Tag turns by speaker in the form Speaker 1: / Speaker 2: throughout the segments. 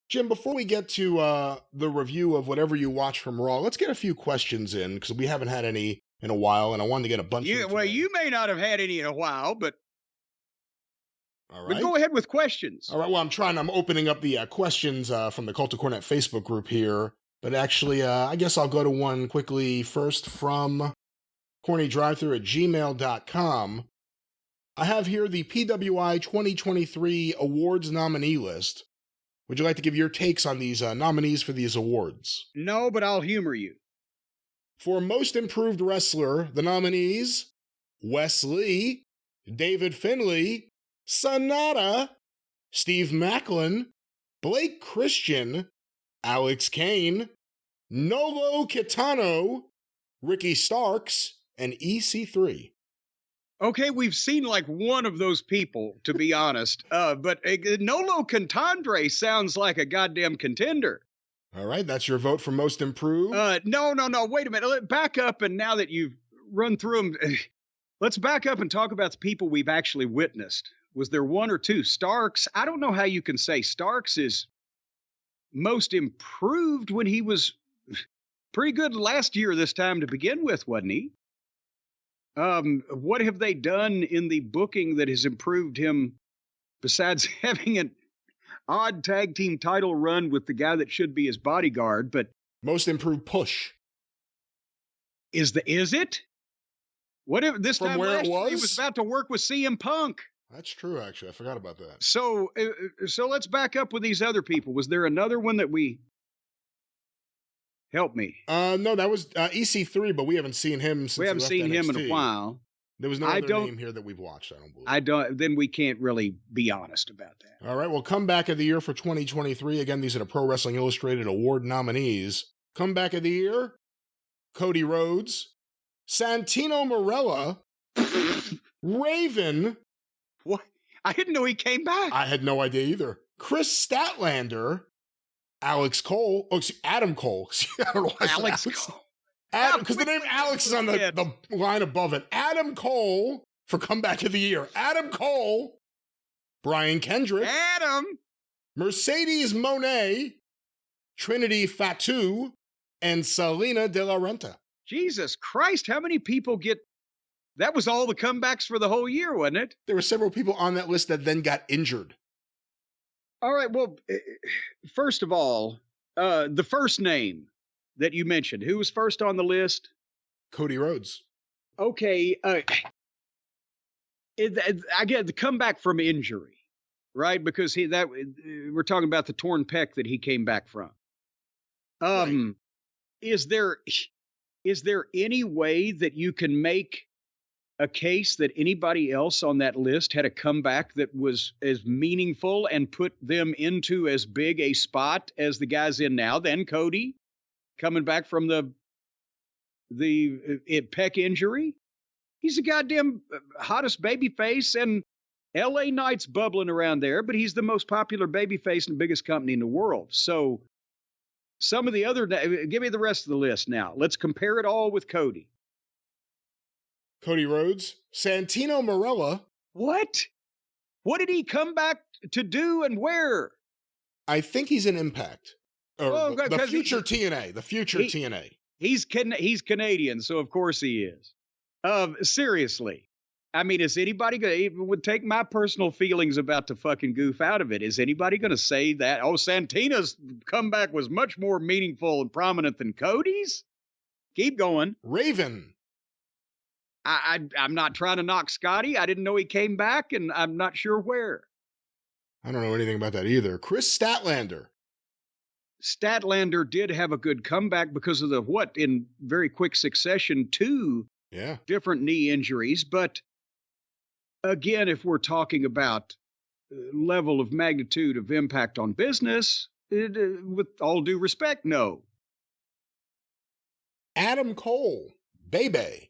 Speaker 1: Jim, before we get to the review of whatever you watch from Raw, let's get a few questions in because we haven't had any in a while, and I wanted to get a bunch of them
Speaker 2: Well,
Speaker 1: today.
Speaker 2: you may not have had any in a while, but
Speaker 1: All right.
Speaker 2: But go ahead with questions.
Speaker 1: All right. Well, I'm opening up the questions from the Cult of Cornette Facebook group here. But actually, I guess I'll go to one quickly first from CornyDriveThru at gmail.com. I have here the PWI 2023 awards nominee list. Would you like to give your takes on these nominees for these awards?
Speaker 2: No, but I'll humor you.
Speaker 1: For Most Improved Wrestler, the nominees: Wes Lee, David Finlay, Sonata, Steve Macklin, Blake Christian, Alex Kane, Nolo Kitano, Ricky Starks, and EC3.
Speaker 2: Okay, we've seen like one of those people, to be honest. But Nolo Contandre sounds like a goddamn contender.
Speaker 1: All right, that's your vote for Most Improved?
Speaker 2: No. Wait a minute. Back up, and now that you've run through them, let's back up and talk about the people we've actually witnessed. Was there one or two? Starks, I don't know how you can say Starks is most improved when he was pretty good last year this time to begin with, wasn't he? What have they done in the booking that has improved him besides having an odd tag team title run with the guy that should be his bodyguard? But
Speaker 1: Most Improved Push.
Speaker 2: Is it? What if this
Speaker 1: From
Speaker 2: time
Speaker 1: where
Speaker 2: last
Speaker 1: it
Speaker 2: year he
Speaker 1: was?
Speaker 2: was about to work with CM Punk?
Speaker 1: That's true, actually. I forgot about that.
Speaker 2: So let's back up with these other people. Was there another one that we... Help me.
Speaker 1: No, that was EC3, but we haven't seen him since
Speaker 2: We haven't seen him in a while.
Speaker 1: There was no other name here that we've watched, I don't believe.
Speaker 2: Then we can't really be honest about that.
Speaker 1: All right, well, Comeback of the Year for 2023. Again, these are the Pro Wrestling Illustrated Award nominees. Comeback of the Year, Cody Rhodes, Santino Marella, Raven.
Speaker 2: What? I didn't know he came back.
Speaker 1: I had no idea either. Chris Statlander, Alex Cole. Oh, excuse, Adam Cole. I don't know why
Speaker 2: Alex Cole.
Speaker 1: Adam, because the name Alex is on the line above it. Adam Cole for Comeback of the Year. Adam Cole, Brian Kendrick,
Speaker 2: Adam,
Speaker 1: Mercedes Monet, Trinity Fatu, and Selena De La Renta.
Speaker 2: Jesus Christ, how many people get... That was all the comebacks for the whole year, wasn't it?
Speaker 1: There were several people on that list that then got injured.
Speaker 2: All right, well, first of all, the first name that you mentioned, who was first on the list?
Speaker 1: Cody Rhodes.
Speaker 2: Okay, I get the comeback from injury, right? Because we're talking about the torn pec that he came back from. Right. Is there any way that you can make a case that anybody else on that list had a comeback that was as meaningful and put them into as big a spot as the guys in now? Then Cody coming back from the pec injury. He's a goddamn hottest babyface, and LA Knight's bubbling around there, but he's the most popular babyface in the biggest company in the world. So some of the other, give me the rest of the list now. Let's compare it all with Cody.
Speaker 1: Cody Rhodes, Santino Marella.
Speaker 2: What? What did he come back to do and where?
Speaker 1: I think he's in Impact. The future TNA. The future TNA.
Speaker 2: He's Canadian, so of course he is. Seriously. I mean, is anybody going to even would take my personal feelings about the fucking goof out of it? Is anybody going to say that? Oh, Santina's comeback was much more meaningful and prominent than Cody's? Keep going.
Speaker 1: Raven.
Speaker 2: I'm not trying to knock Scotty. I didn't know he came back, and I'm not sure where.
Speaker 1: I don't know anything about that either. Chris Statlander.
Speaker 2: Statlander did have a good comeback because of in very quick succession, 2 different knee injuries. But again, if we're talking about level of magnitude of impact on business, with all due respect, no.
Speaker 1: Adam Cole. Bebe.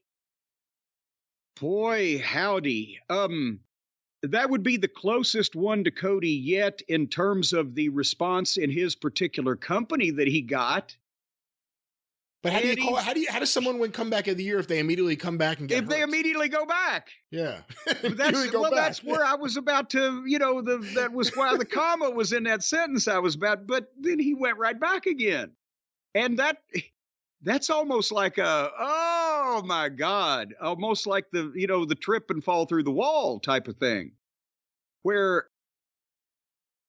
Speaker 2: Boy, howdy. That would be the closest one to Cody yet in terms of the response in his particular company that he got.
Speaker 1: But how do you
Speaker 2: And
Speaker 1: call it? How does someone win comeback of the year if they immediately come back and get
Speaker 2: if they
Speaker 1: hurt?
Speaker 2: immediately go back?
Speaker 1: Yeah.
Speaker 2: That's where I was about to, that was why the comma was in that sentence I was about, but then he went right back again. And that's almost like oh my God, almost like the trip and fall through the wall type of thing, where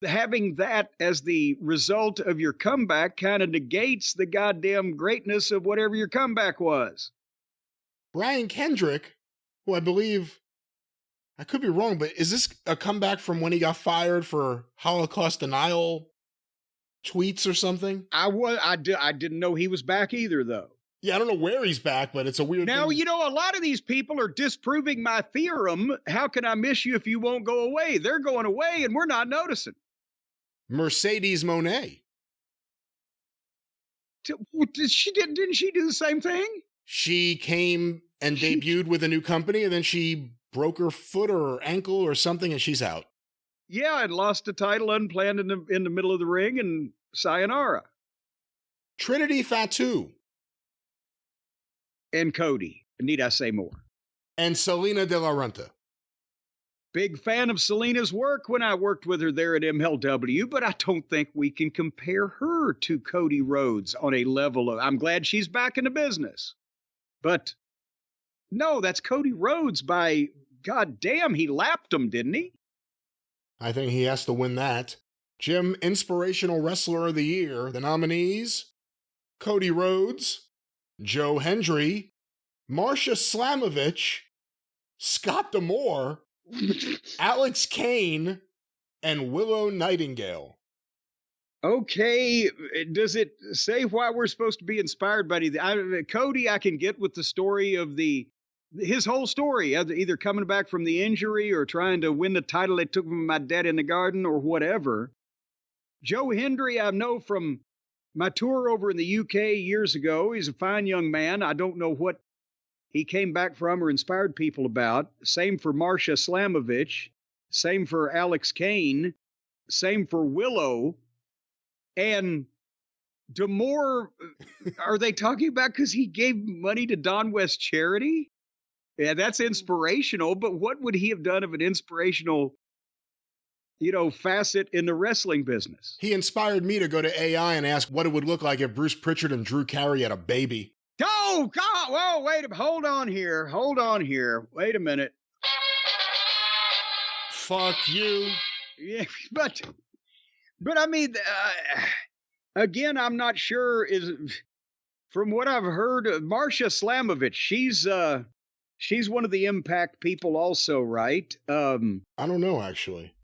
Speaker 2: having that as the result of your comeback kind of negates the goddamn greatness of whatever your comeback was.
Speaker 1: Brian Kendrick, who I believe, I could be wrong, but is this a comeback from when he got fired for Holocaust denial tweets or something?
Speaker 2: I didn't know he was back either, though.
Speaker 1: Yeah, I don't know where he's back, but it's a weird
Speaker 2: Now,
Speaker 1: thing.
Speaker 2: a lot of these people are disproving my theorem. How can I miss you if you won't go away? They're going away and we're not noticing.
Speaker 1: Mercedes Monet.
Speaker 2: Didn't she do the same thing?
Speaker 1: She came and debuted with a new company, and then she broke her foot or her ankle or something, and she's out.
Speaker 2: Yeah, and lost the title unplanned in the middle of the ring, and sayonara.
Speaker 1: Trinity Fatu.
Speaker 2: And Cody. Need I say more?
Speaker 1: And Selena De La Renta.
Speaker 2: Big fan of Selena's work when I worked with her there at MLW, but I don't think we can compare her to Cody Rhodes on a level of, I'm glad she's back in the business. But no, that's Cody Rhodes by, God damn, he lapped him, didn't he?
Speaker 1: I think he has to win that. Jim, Inspirational Wrestler of the Year. The nominees: Cody Rhodes, Joe Hendry, Marsha Slamovich, Scott D'Amore, Alex Kane, and Willow Nightingale.
Speaker 2: Okay, does it say why we're supposed to be inspired by Cody? I can get with the story of his whole story, either coming back from the injury or trying to win the title they took from my dad in the garden or whatever. Joe Hendry, I know from my tour over in the UK years ago. He's a fine young man. I don't know what he came back from or inspired people about. Same for Marsha Slamovich. Same for Alex Kane. Same for Willow. And D'Amore, are they talking about because he gave money to Don West Charity? Yeah, that's inspirational, but what would he have done of an inspirational, facet in the wrestling business?
Speaker 1: He inspired me to go to AI and ask what it would look like if Bruce Pritchard and Drew Carey had a baby.
Speaker 2: Oh, God! Whoa, wait a minute. Hold on here. Wait a minute.
Speaker 1: Fuck you.
Speaker 2: Yeah, but I mean, again, I'm not sure. From what I've heard, Marsha Slamovich, she's one of the Impact people, also, right?
Speaker 1: I don't know, actually.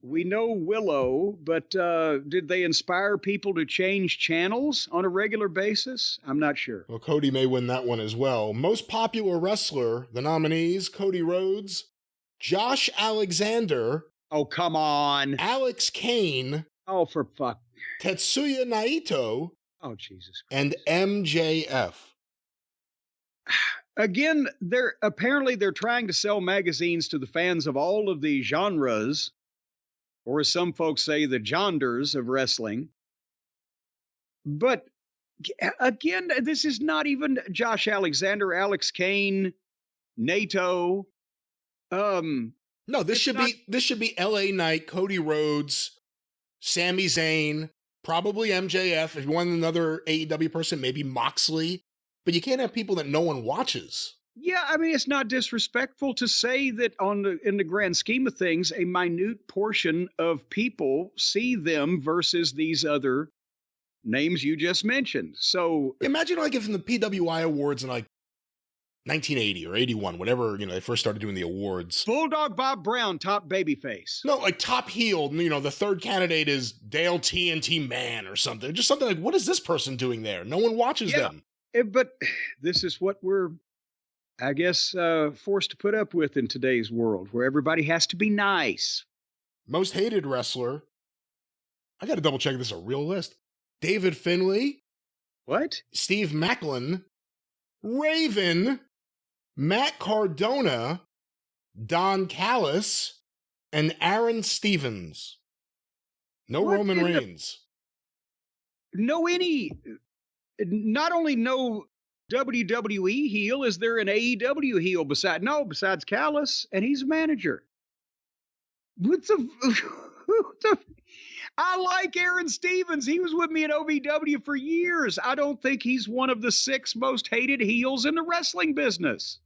Speaker 2: We know Willow, but did they inspire people to change channels on a regular basis? I'm not sure.
Speaker 1: Well, Cody may win that one as well. Most popular wrestler, the nominees: Cody Rhodes, Josh Alexander.
Speaker 2: Oh, come on.
Speaker 1: Alex Kane.
Speaker 2: Oh, for fuck.
Speaker 1: Tetsuya Naito.
Speaker 2: Oh, Jesus Christ.
Speaker 1: And MJF.
Speaker 2: Again, they're trying to sell magazines to the fans of all of the genres, or as some folks say, the genders of wrestling. But again, this is not even Josh Alexander, Alex Kane, Naito.
Speaker 1: No, this should be LA Knight, Cody Rhodes, Sami Zayn, probably MJF. If you want another AEW person, maybe Moxley. But you can't have people that no one watches.
Speaker 2: Yeah, I mean, it's not disrespectful to say that in the grand scheme of things, a minute portion of people see them versus these other names you just mentioned. So
Speaker 1: imagine like if in the PWI awards in like 1980 or 81, whatever, they first started doing the awards.
Speaker 2: Bulldog Bob Brown, top babyface.
Speaker 1: No, like top heel, the third candidate is Dale TNT Man or something. Just something like, what is this person doing there? No one watches them.
Speaker 2: But this is what we're, I guess, forced to put up with in today's world, where everybody has to be nice.
Speaker 1: Most hated wrestler. I got to double check if this is a real list. David Finlay.
Speaker 2: What?
Speaker 1: Steve Macklin. Raven. Matt Cardona. Don Callis. And Aaron Stevens. No Roman Reigns.
Speaker 2: not only no WWE heel, is there an AEW heel besides Callis, and he's a manager. What's the I like Aaron Stevens. He was with me in OVW for years. I don't think he's one of the 6 most hated heels in the wrestling business.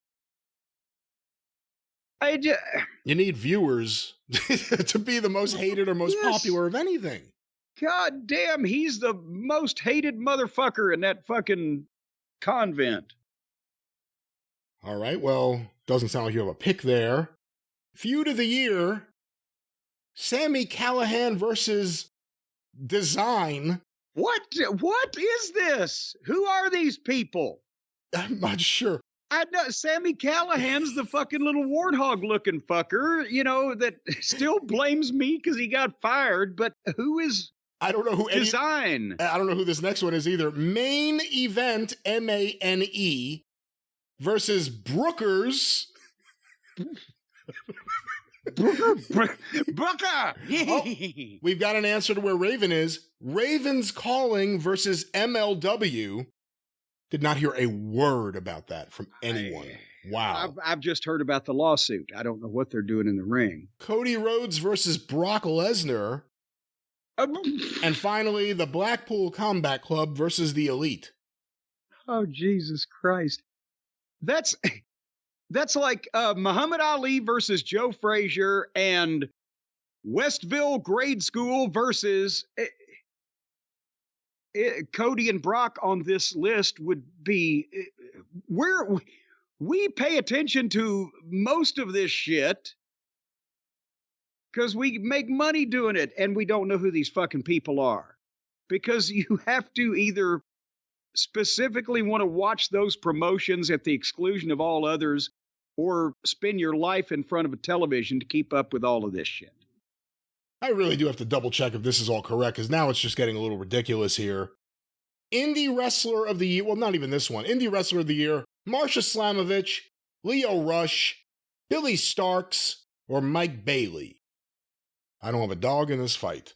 Speaker 1: You need viewers to be the most hated or most popular of anything.
Speaker 2: God damn, he's the most hated motherfucker in that fucking convent.
Speaker 1: All right, well, doesn't sound like you have a pick there. Feud of the year, Sami Callihan versus Design.
Speaker 2: What is this? Who are these people?
Speaker 1: I'm not sure.
Speaker 2: I know Sami Callihan's the fucking little warthog looking fucker, that still blames me because he got fired, but who is
Speaker 1: I don't know who
Speaker 2: Design?
Speaker 1: I don't know who this next one is either. Main Event, MANE, versus Brookers.
Speaker 2: Brooker!
Speaker 1: Oh, we've got an answer to where Raven is. Raven's Calling versus MLW. Did not hear a word about that from anyone. Wow.
Speaker 2: I've just heard about the lawsuit. I don't know what they're doing in the ring.
Speaker 1: Cody Rhodes versus Brock Lesnar. And finally, the Blackpool Combat Club versus the Elite.
Speaker 2: Oh, Jesus Christ. That's like Muhammad Ali versus Joe Frazier and Westville Grade School versus Cody and Brock on this list would be where we pay attention to most of this shit because we make money doing it and we don't know who these fucking people are because you have to either specifically want to watch those promotions at the exclusion of all others or spend your life in front of a television to keep up with all of this shit.
Speaker 1: I really do have to double check if this is all correct, because now it's just getting a little ridiculous here. Indie Wrestler of the Year, well, not even this one. Indie Wrestler of the Year, Marsha Slamovich, Leo Rush, Billy Starks, or Mike Bailey. I don't have a dog in this fight.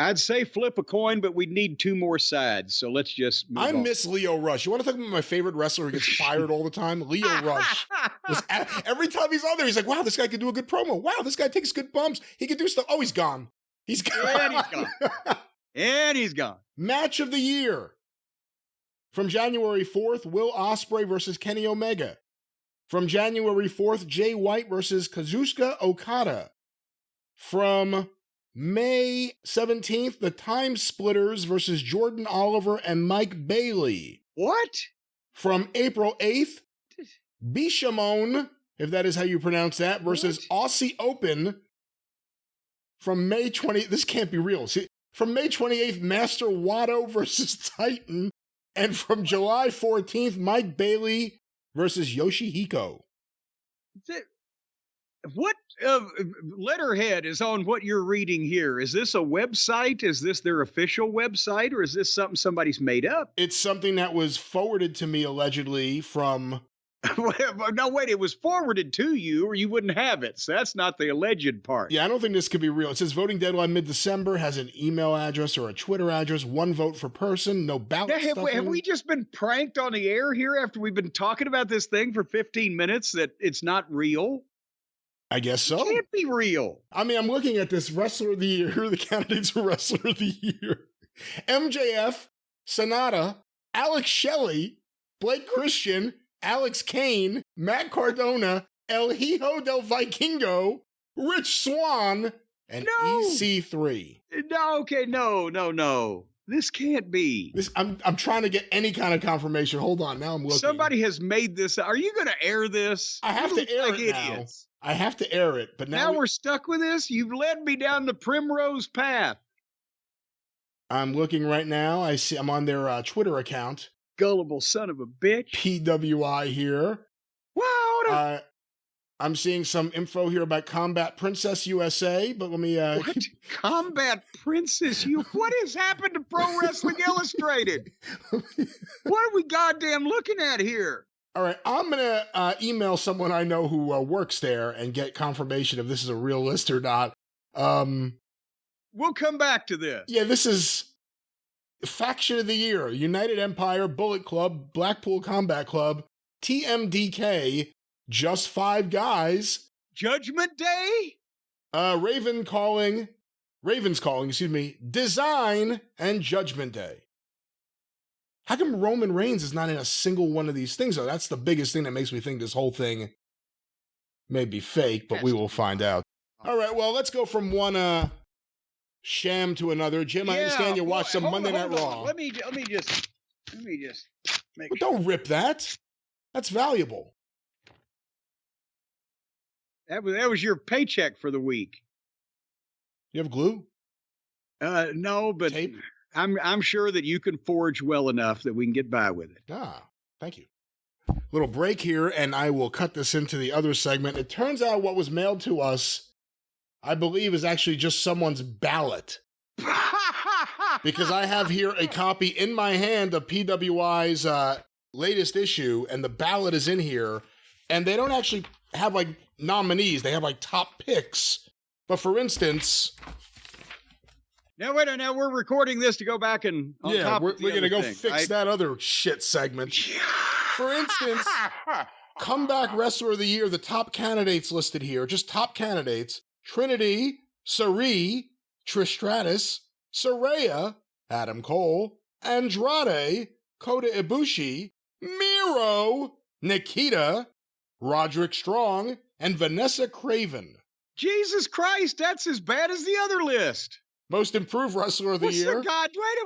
Speaker 2: I'd say flip a coin, but we'd need 2 more sides, so let's just move on.
Speaker 1: miss Leo Rush. You want to talk about my favorite wrestler who gets fired all the time? Leo Rush. Every time he's on there, he's like, wow, this guy could do a good promo. Wow, this guy takes good bumps. He could do stuff. Oh, he's gone. He's gone.
Speaker 2: And he's gone. And he's gone.
Speaker 1: Match of the year. From January 4th, Will Ospreay versus Kenny Omega. From January 4th, Jay White versus Kazuchika Okada. From May 17th, the Time Splitters versus Jordan Oliver and Mike Bailey.
Speaker 2: What?
Speaker 1: From April 8th, Bishamon, if that is how you pronounce that, versus Aussie Open. From May 20th, this can't be real. See, from May 28th, Master Wato versus Titan. And from July 14th, Mike Bailey versus Yoshihiko.
Speaker 2: What letterhead is on what you're reading here? Is this a website? Is this their official website? Or is this something somebody's made up?
Speaker 1: It's something that was forwarded to me, allegedly, from...
Speaker 2: No, wait, it was forwarded to you or you wouldn't have it. So that's not the alleged part.
Speaker 1: Yeah, I don't think this could be real. It says voting deadline mid-December, has an email address or a Twitter address, 1 vote per person, no ballot
Speaker 2: now, have we just been pranked on the air here after we've been talking about this thing for 15 minutes that it's not real?
Speaker 1: I guess so.
Speaker 2: It can't be real.
Speaker 1: I mean, I'm looking at this Wrestler of the Year. Who are the candidates for Wrestler of the Year? MJF, Sonata, Alex Shelley, Blake Christian, Alex Kane, Matt Cardona, El Hijo del Vikingo, Rich Swann, and EC3.
Speaker 2: No, okay, no. This can't be.
Speaker 1: I'm trying to get any kind of confirmation. Hold on, now I'm looking.
Speaker 2: Somebody has made this. Are you going to air this?
Speaker 1: I have to air it now. I have to air it, but now
Speaker 2: we're stuck with this? You've led me down the primrose path.
Speaker 1: I'm looking right now. I see I'm on their Twitter account.
Speaker 2: Gullible son of a bitch.
Speaker 1: PWI here.
Speaker 2: Wow.
Speaker 1: I'm seeing some info here about Combat Princess USA, but let me...
Speaker 2: What? Combat Princess? What has happened to Pro Wrestling Illustrated? What are we goddamn looking at here?
Speaker 1: All right, I'm going to email someone I know who works there and get confirmation if this is a real list or not.
Speaker 2: We'll come back to this.
Speaker 1: Yeah, this is... Faction of the Year, United Empire, Bullet Club, Blackpool Combat Club, TMDK, Just Five Guys,
Speaker 2: Judgment Day?
Speaker 1: Ravens Calling, Design, and Judgment Day. How come Roman Reigns is not in a single one of these things, though? That's the biggest thing that makes me think this whole thing may be fake, but we will find out. All right, well, let's go from one sham to another. Jim, I understand you watched some Monday Night Raw.
Speaker 2: Let me just make
Speaker 1: But don't rip that. That's valuable.
Speaker 2: That was your paycheck for the week.
Speaker 1: You have glue?
Speaker 2: No, but
Speaker 1: tape?
Speaker 2: I'm sure that you can forge well enough that we can get by with it.
Speaker 1: Thank you. Little break here, and I will cut this into the other segment. It turns out what was mailed to us, I believe, is actually just someone's ballot. Because I have here a copy in my hand of PWI's latest issue, and the ballot is in here, and they don't actually have like nominees, they have like top picks. But for instance,
Speaker 2: now we're recording this to go back and
Speaker 1: we're gonna go fix that other shit segment. For instance, comeback wrestler of the year, the top candidates listed here, just top candidates: Trinity, Sarii, Trish Stratus, Saraya, Adam Cole, Andrade, Kota Ibushi, Miro, Nikita, Roderick Strong, and Vanessa Craven.
Speaker 2: Jesus Christ, that's as bad as the other list.
Speaker 1: Most improved wrestler of the year.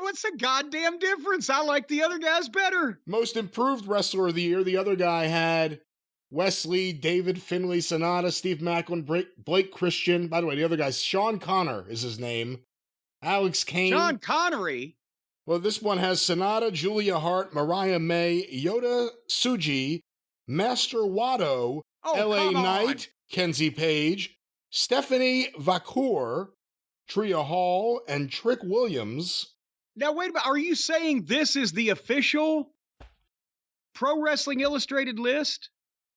Speaker 2: What's the goddamn difference? I like the other guys better.
Speaker 1: Most improved wrestler of the year. The other guy had Wesley, David, Finlay, Sonata, Steve Macklin, Blake Christian. By the way, the other guy's Sean Connor is his name. Alex Kane.
Speaker 2: Sean Connery?
Speaker 1: Well, this one has Sonata, Julia Hart, Mariah May, Yoda Tsuji, Master Wado, L.A. Knight, Kenzie Page, Stephanie Vacour, Tria Hall, and Trick Williams.
Speaker 2: Now, wait a minute. Are you saying this is the official Pro Wrestling Illustrated list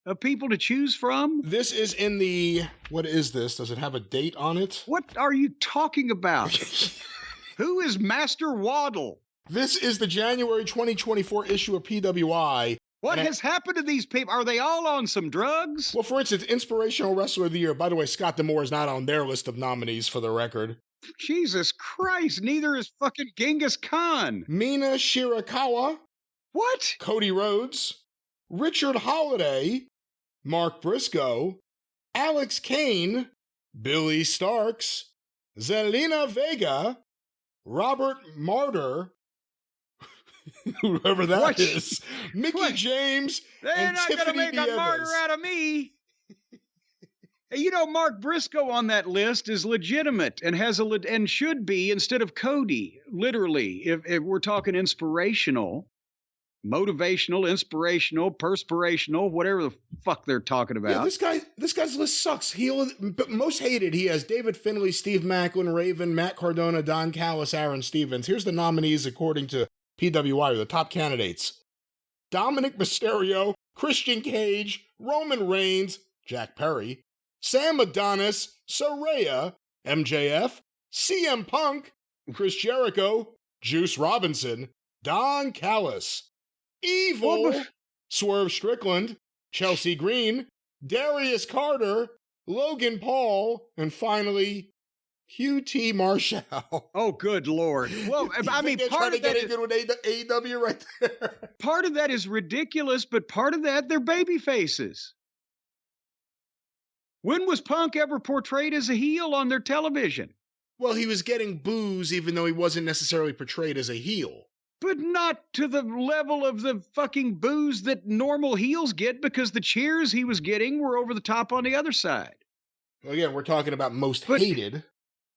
Speaker 2: of people to choose from?
Speaker 1: This is in the... What is this? Does it have a date on it?
Speaker 2: What are you talking about? Who is Master Waddle?
Speaker 1: This is the January 2024 issue of PWI.
Speaker 2: What has happened to these people? Are they all on some drugs?
Speaker 1: Well, for instance, Inspirational Wrestler of the Year. By the way, Scott D'Amore is not on their list of nominees for the record.
Speaker 2: Jesus Christ, neither is fucking Genghis Khan.
Speaker 1: Mina Shirakawa.
Speaker 2: What?
Speaker 1: Cody Rhodes. Richard Holiday. Mark Briscoe. Alex Kane. Billy Starks. Zelina Vega. Robert Martyr. Whoever that is. Mickey James.
Speaker 2: They're not going to make a martyr out of me. You know, Mark Briscoe on that list is legitimate and and should be instead of Cody. Literally, if we're talking inspirational, motivational, inspirational, perspirational, whatever the fuck they're talking about.
Speaker 1: Yeah, this guy's list sucks. Most hated, he has David Finlay, Steve Macklin, Raven, Matt Cardona, Don Callis, Aaron Stevens. Here's the nominees according to PWI, the top candidates: Dominic Mysterio, Christian Cage, Roman Reigns, Jack Perry, Sam Adonis, Saraya, MJF, CM Punk, Chris Jericho, Juice Robinson, Don Callis, Evil, Swerve Strickland, Chelsea Green, Darius Carter, Logan Paul, and finally, QT Marshall.
Speaker 2: Oh, good Lord. Well, I mean, part of that is
Speaker 1: good with AEW right there.
Speaker 2: Part of that is ridiculous, but part of that, they're baby faces. When was Punk ever portrayed as a heel on their television?
Speaker 1: Well, he was getting boos even though he wasn't necessarily portrayed as a heel.
Speaker 2: But not to the level of the fucking boos that normal heels get, because the cheers he was getting were over the top on the other side.
Speaker 1: Well, again, we're talking about most hated.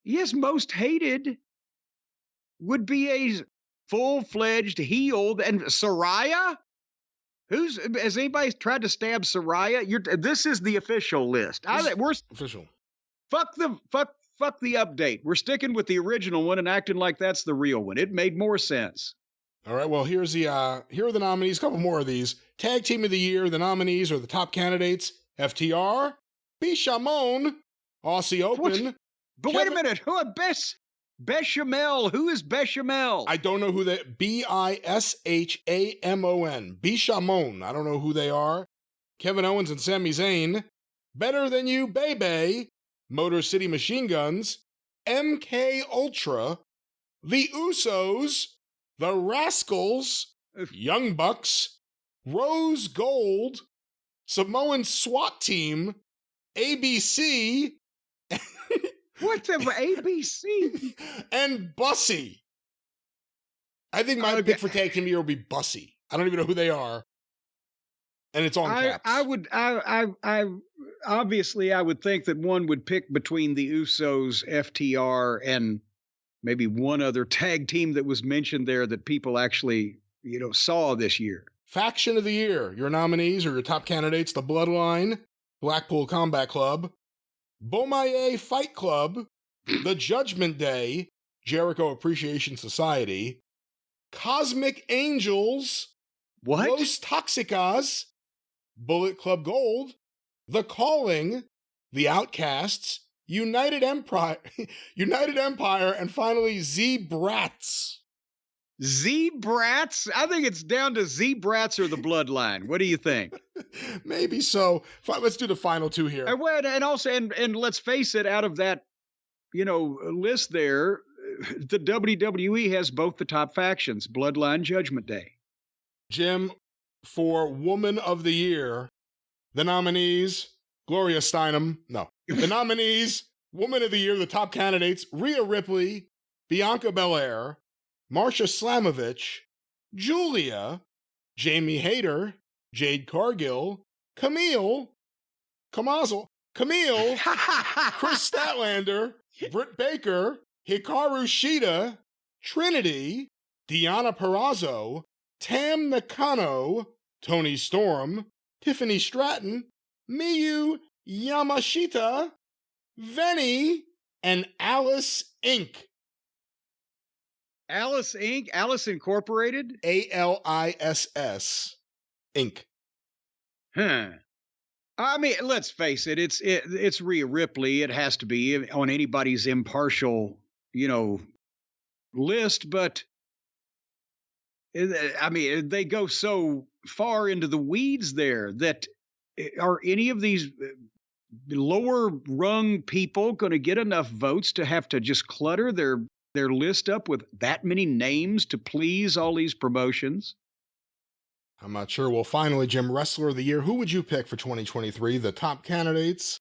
Speaker 2: Yes, most hated would be a full-fledged heel. And Saraya? Has anybody tried to stab Saraya? This is the official list. We're
Speaker 1: official.
Speaker 2: Fuck the update. We're sticking with the original one and acting like that's the real one. It made more sense.
Speaker 1: All right. Well, here are the nominees. A couple more of these. Tag Team of the Year. The nominees are the top candidates: FTR, Bishamon, Aussie Open.
Speaker 2: But wait a minute. Who best Bechamel. Who is Bechamel?
Speaker 1: I don't know who they... Bishamon. Bishamon. I don't know who they are. Kevin Owens and Sami Zayn. Better Than You, Baby. Motor City Machine Guns. MK Ultra. The Usos. The Rascals. Young Bucks. Rose Gold. Samoan SWAT Team. ABC.
Speaker 2: What the ABC?
Speaker 1: And Bussy. I think my pick for tag team of the year will be Bussy. I don't even know who they are. And it's on caps.
Speaker 2: I obviously I would think that one would pick between the Usos, FTR, and maybe one other tag team that was mentioned there that people actually, saw this year.
Speaker 1: Faction of the year. Your nominees or your top candidates: the Bloodline, Blackpool Combat Club, Bomaye Fight Club, The Judgment Day, Jericho Appreciation Society, Cosmic Angels,
Speaker 2: what?
Speaker 1: Los Toxicas, Bullet Club Gold, The Calling, The Outcasts, United Empire, and finally Z-Brats.
Speaker 2: Z-Brats? I think it's down to Z-Brats or the Bloodline. What do you think?
Speaker 1: Maybe so. Let's do the final two here.
Speaker 2: And also, and let's face it, out of that, list there, the WWE has both the top factions, Bloodline, Judgment Day.
Speaker 1: Jim, for Woman of the Year, the nominees, Gloria Steinem. No. The nominees, Woman of the Year, the top candidates, Rhea Ripley, Bianca Belair, Marsha Slamovich, Julia, Jamie Hayter, Jade Cargill, Camille, Chris Statlander, Britt Baker, Hikaru Shida, Trinity, Deonna Purrazzo, Tam Nakano, Toni Storm, Tiffany Stratton, Miyu Yamashita, Venny, and Alice Inc.
Speaker 2: Alice Inc? Alice Incorporated?
Speaker 1: ALISS Inc.
Speaker 2: Huh. I mean, let's face it, it's Rhea Ripley. It has to be on anybody's impartial, list, but I mean, they go so far into the weeds there that are any of these lower rung people going to get enough votes to have to just clutter their list up with that many names to please all these promotions?
Speaker 1: I'm not sure. Well, finally, Jim, Wrestler of the Year, who would you pick for 2023? The top candidates: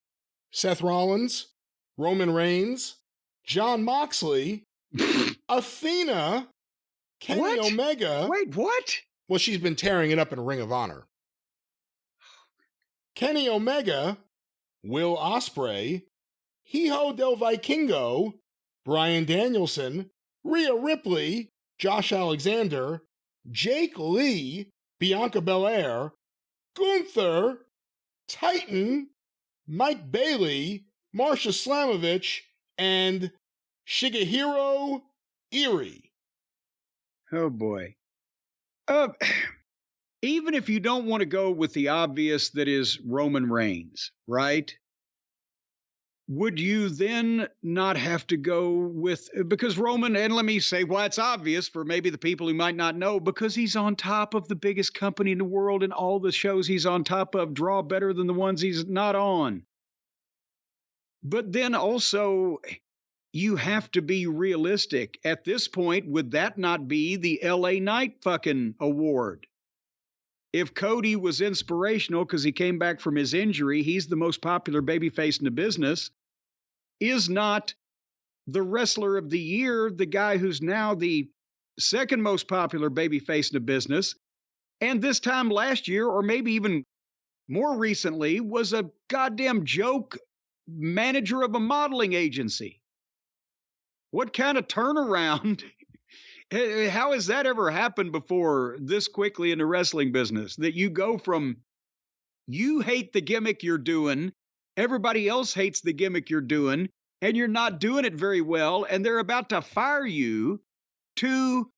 Speaker 1: Seth Rollins, Roman Reigns, Jon Moxley, Athena, Kenny Omega.
Speaker 2: Wait, what?
Speaker 1: Well, she's been tearing it up in Ring of Honor. Kenny Omega, Will Ospreay, Hijo del Vikingo, Bryan Danielson, Rhea Ripley, Josh Alexander, Jake Lee, Bianca Belair, Gunther, Titan, Mike Bailey, Marsha Slamovich, and Shigehiro Iri.
Speaker 2: Oh, boy. Even if you don't want to go with the obvious that is Roman Reigns, right? Would you then not have to go with, because Roman, and let me say why it's obvious for maybe the people who might not know, because he's on top of the biggest company in the world, and all the shows he's on top of draw better than the ones he's not on. But then also, you have to be realistic. At this point, would that not be the LA Knight fucking award? If Cody was inspirational because he came back from his injury, he's the most popular babyface in the business. Is not the Wrestler of the Year the guy who's now the second most popular babyface in the business, and this time last year, or maybe even more recently, was a goddamn joke manager of a modeling agency? What kind of turnaround? How has that ever happened before this quickly in the wrestling business? That you go from, you hate the gimmick you're doing, everybody else hates the gimmick you're doing, and you're not doing it very well, and they're about to fire you, to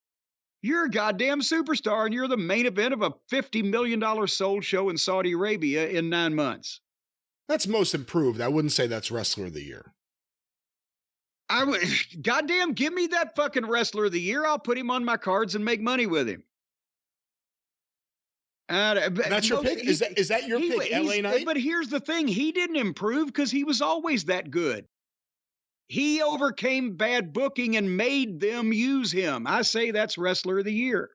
Speaker 2: you're a goddamn superstar, and you're the main event of a $50 million sold show in Saudi Arabia in 9 months.
Speaker 1: That's most improved. I wouldn't say that's Wrestler of the Year.
Speaker 2: I would, goddamn, give me that fucking wrestler of the year. I'll put him on my cards and make money with him.
Speaker 1: That's your pick? Is that your pick, LA Knight?
Speaker 2: But here's the thing. He didn't improve because he was always that good. He overcame bad booking and made them use him. I say that's wrestler of the year.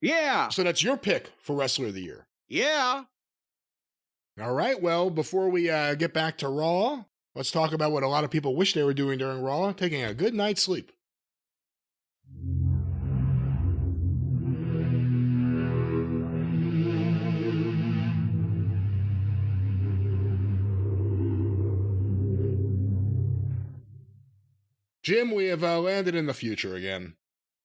Speaker 2: Yeah.
Speaker 1: So that's your pick for wrestler of the year.
Speaker 2: Yeah.
Speaker 1: All right. Well, before we get back to Raw, let's talk about what a lot of people wish they were doing during Raw, taking a good night's sleep. Jim, we have landed in the future again.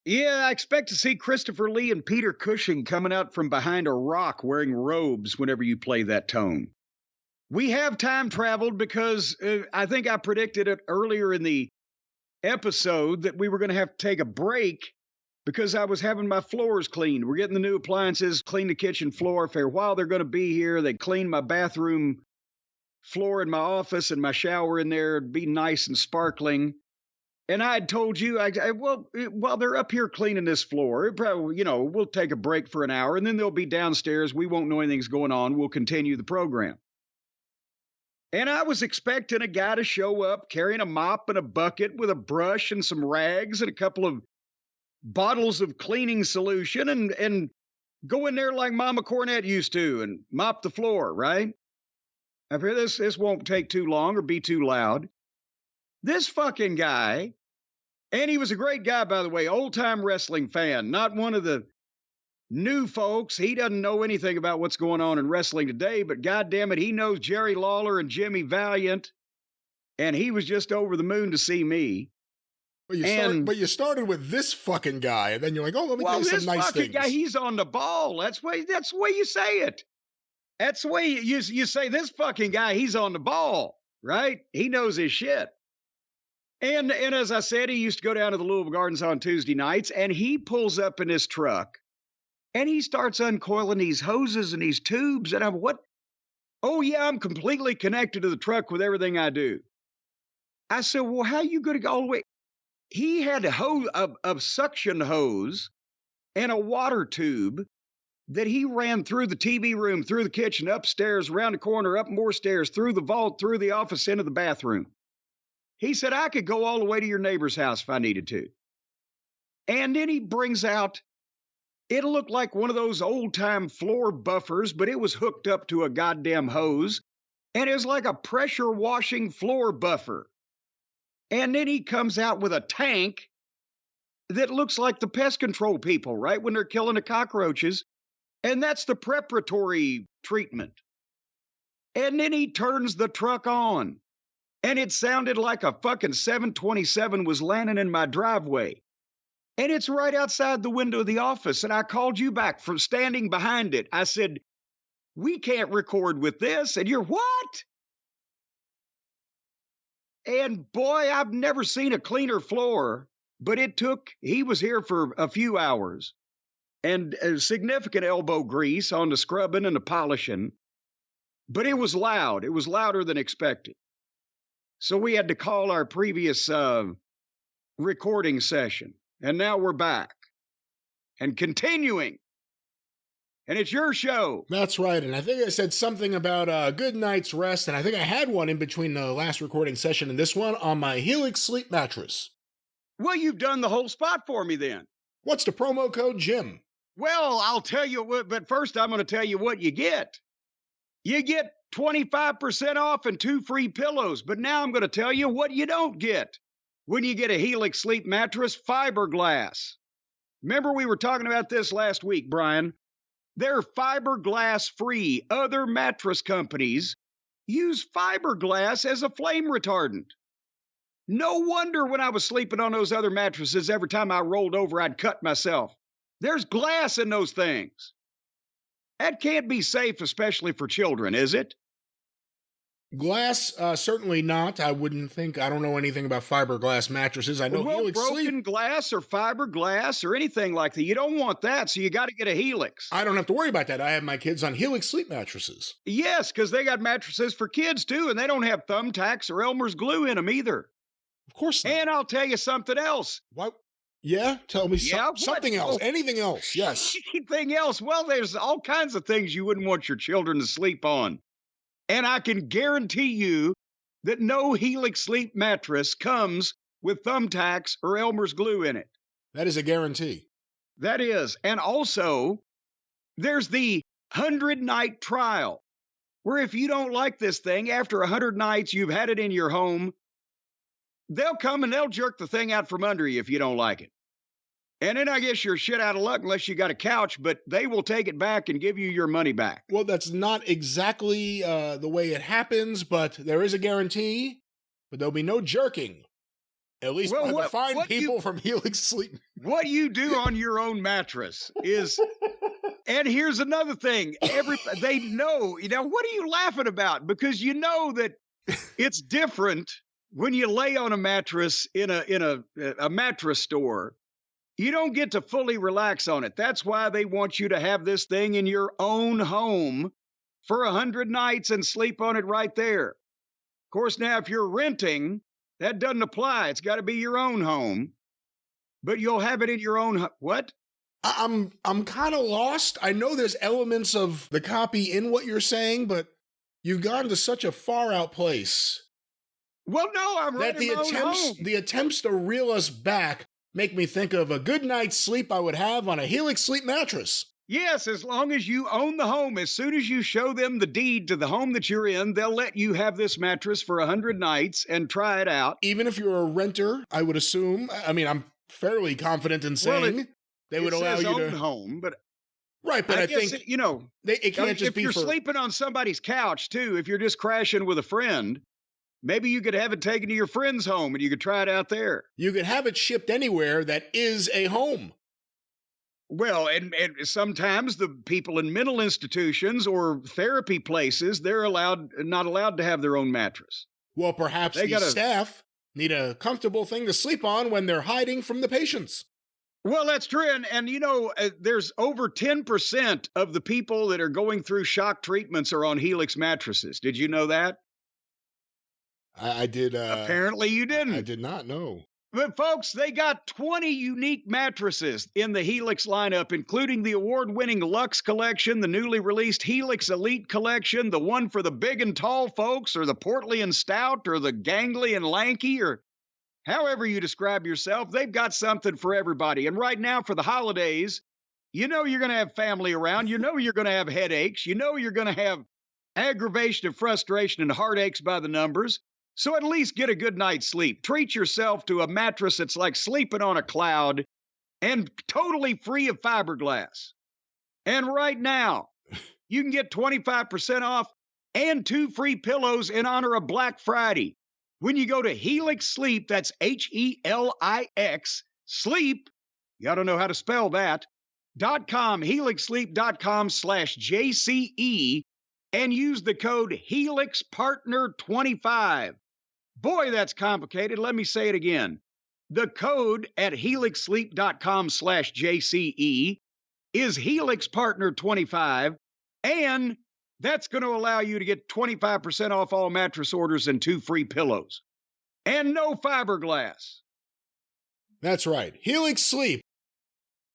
Speaker 2: Yeah, I expect to see Christopher Lee and Peter Cushing coming out from behind a rock wearing robes whenever you play that tone. We have time traveled because I think I predicted it earlier in the episode that we were going to have to take a break because I was having my floors cleaned. We're getting the new appliances, clean the kitchen floor. For a while they're going to be here. They clean my bathroom floor in my office and my shower in there. It'd be nice and sparkling. And I had told you, well, while they're up here cleaning this floor, probably, we'll take a break for an hour and then they'll be downstairs. We won't know anything's going on. We'll continue the program. And I was expecting a guy to show up carrying a mop and a bucket with a brush and some rags and a couple of bottles of cleaning solution and go in there like Mama Cornette used to and mop the floor, right? I figure this won't take too long or be too loud. This fucking guy, and he was a great guy, by the way, old-time wrestling fan, not one of the new folks. He doesn't know anything about what's going on in wrestling today, but goddamn it, he knows Jerry Lawler and Jimmy Valiant, and he was just over the moon to see me.
Speaker 1: But you started with this fucking guy, and then you're like, oh, let me tell you some nice things.
Speaker 2: Guy, he's on the ball. That's the way you say it. That's the way you say this fucking guy, he's on the ball, right? He knows his shit. And as I said, he used to go down to the Louisville Gardens on Tuesday nights, and he pulls up in his truck, and he starts uncoiling these hoses and these tubes, and I'm, what? Oh, yeah, I'm completely connected to the truck with everything I do. I said, well, how are you going to go all the way? He had a suction hose and a water tube that he ran through the TV room, through the kitchen, upstairs, around the corner, up more stairs, through the vault, through the office, into the bathroom. He said, I could go all the way to your neighbor's house if I needed to. And then he brings out, it looked like one of those old-time floor buffers, but it was hooked up to a goddamn hose. And it was like a pressure washing floor buffer. And then he comes out with a tank that looks like the pest control people, right? When they're killing the cockroaches. And that's the preparatory treatment. And then he turns the truck on. And it sounded like a fucking 727 was landing in my driveway. And it's right outside the window of the office. And I called you back from standing behind it. I said, we can't record with this. And you're, what? And boy, I've never seen a cleaner floor. But he was here for a few hours. And significant elbow grease on the scrubbing and the polishing. But it was loud. It was louder than expected. So we had to call our previous recording session. And now we're back. And continuing. And it's your show.
Speaker 1: That's right. And I think I said something about a good night's rest. And I think I had one in between the last recording session and this one on my Helix sleep mattress.
Speaker 2: Well, you've done the whole spot for me then.
Speaker 1: What's the promo code, Jim?
Speaker 2: Well, I'll tell you what, but first I'm going to tell you what you get. You get 25% off and 2 free pillows. But now I'm going to tell you what you don't get when you get a Helix sleep mattress, fiberglass. Remember we were talking about this last week, Brian. They're fiberglass free. Other mattress companies use fiberglass as a flame retardant. No wonder when I was sleeping on those other mattresses, every time I rolled over, I'd cut myself. There's glass in those things. That can't be safe, especially for children, is it?
Speaker 1: Glass, certainly not. I wouldn't think. I don't know anything about fiberglass mattresses. I know
Speaker 2: Well,
Speaker 1: Helix
Speaker 2: broken
Speaker 1: Sleep.
Speaker 2: glass or fiberglass or anything like that. You don't want that, so you got to get a Helix.
Speaker 1: I don't have to worry about that. I have my kids on Helix Sleep mattresses.
Speaker 2: Yes, because they got mattresses for kids too, and they don't have thumbtacks or Elmer's glue in them either.
Speaker 1: Of course not.
Speaker 2: And I'll tell you something else.
Speaker 1: What? Yeah, tell me
Speaker 2: Yeah,
Speaker 1: something else.
Speaker 2: Oh,
Speaker 1: Anything else? Yes.
Speaker 2: Anything else? Well, there's all kinds of things you wouldn't want your children to sleep on. And I can guarantee you that no Helix Sleep mattress comes with thumbtacks or Elmer's glue in it.
Speaker 1: That is a guarantee.
Speaker 2: That is. And also, there's the 100-night trial, where if you don't like this thing, after 100 nights, you've had it in your home, they'll come and they'll jerk the thing out from under you if you don't like it. And then I guess you're shit out of luck unless you got a couch, but they will take it back and give you your money back.
Speaker 1: Well, that's not exactly the way it happens, but there is a guarantee. But there'll be no jerking. At least by the fine people from Helix Sleep.
Speaker 2: What you do on your own mattress is... And here's another thing. They know, what are you laughing about? Because you know that it's different when you lay on a mattress in a mattress store. You don't get to fully relax on it. That's why they want you to have this thing in your own home for 100 nights and sleep on it right there. Of course, now, if you're renting, that doesn't apply. It's got to be your own home. But you'll have it in your own... What?
Speaker 1: I'm kind of lost. I know there's elements of the copy in what you're saying, but you've gone to such a far out place.
Speaker 2: Well, no, I'm
Speaker 1: that the attempts to reel us back make me think of a good night's sleep I would have on a Helix Sleep mattress.
Speaker 2: Yes, as long as you own the home. As soon as you show them the deed to the home that you're in, they'll let you have this mattress for 100 nights and try it out.
Speaker 1: Even if you're a renter, I would assume. I mean, I'm fairly confident in saying they would allow you to
Speaker 2: home, but
Speaker 1: right. But I think it can't just be
Speaker 2: if you're sleeping on somebody's couch too. If you're just crashing with a friend. Maybe you could have it taken to your friend's home and you could try it out there.
Speaker 1: You could have it shipped anywhere that is a home.
Speaker 2: Well, and sometimes the people in mental institutions or therapy places, they're not allowed to have their own mattress.
Speaker 1: Well, perhaps the staff need a comfortable thing to sleep on when they're hiding from the patients.
Speaker 2: Well, that's true. And there's over 10% of the people that are going through shock treatments are on Helix mattresses. Did you know that?
Speaker 1: I did.
Speaker 2: Apparently you didn't.
Speaker 1: I did not know.
Speaker 2: But folks, they got 20 unique mattresses in the Helix lineup, including the award-winning Luxe Collection, the newly released Helix Elite Collection, the one for the big and tall folks, or the portly and stout, or the gangly and lanky, or however you describe yourself. They've got something for everybody. And right now for the holidays, you're going to have family around. You're going to have headaches. You're going to have aggravation and frustration and heartaches by the numbers. So at least get a good night's sleep. Treat yourself to a mattress that's like sleeping on a cloud and totally free of fiberglass. And right now, you can get 25% off and 2 free pillows in honor of Black Friday. When you go to Helix Sleep, that's HELIX, sleep, you got to know how to spell that, .com, helixsleep.com/JCE, and use the code HelixPartner25. Boy, that's complicated. Let me say it again. The code at helixsleep.com/JCE is HelixPartner25, and that's going to allow you to get 25% off all mattress orders and 2 free pillows. And no fiberglass.
Speaker 1: That's right. Helix Sleep.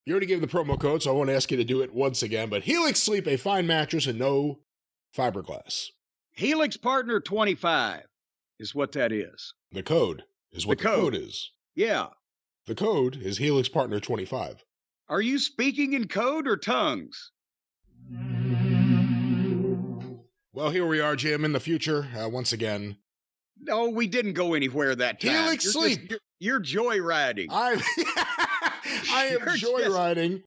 Speaker 1: You already gave the promo code, so I won't ask you to do it once again, but Helix Sleep, a fine mattress and no fiberglass.
Speaker 2: Helix Partner 25 is what that is.
Speaker 1: The code is what the code is.
Speaker 2: Yeah.
Speaker 1: The code is Helix Partner 25.
Speaker 2: Are you speaking in code or tongues?
Speaker 1: Well, here we are, Jim, in the future, once again.
Speaker 2: No, we didn't go anywhere that time.
Speaker 1: Helix Sleep.
Speaker 2: You're joyriding.
Speaker 1: I am joyriding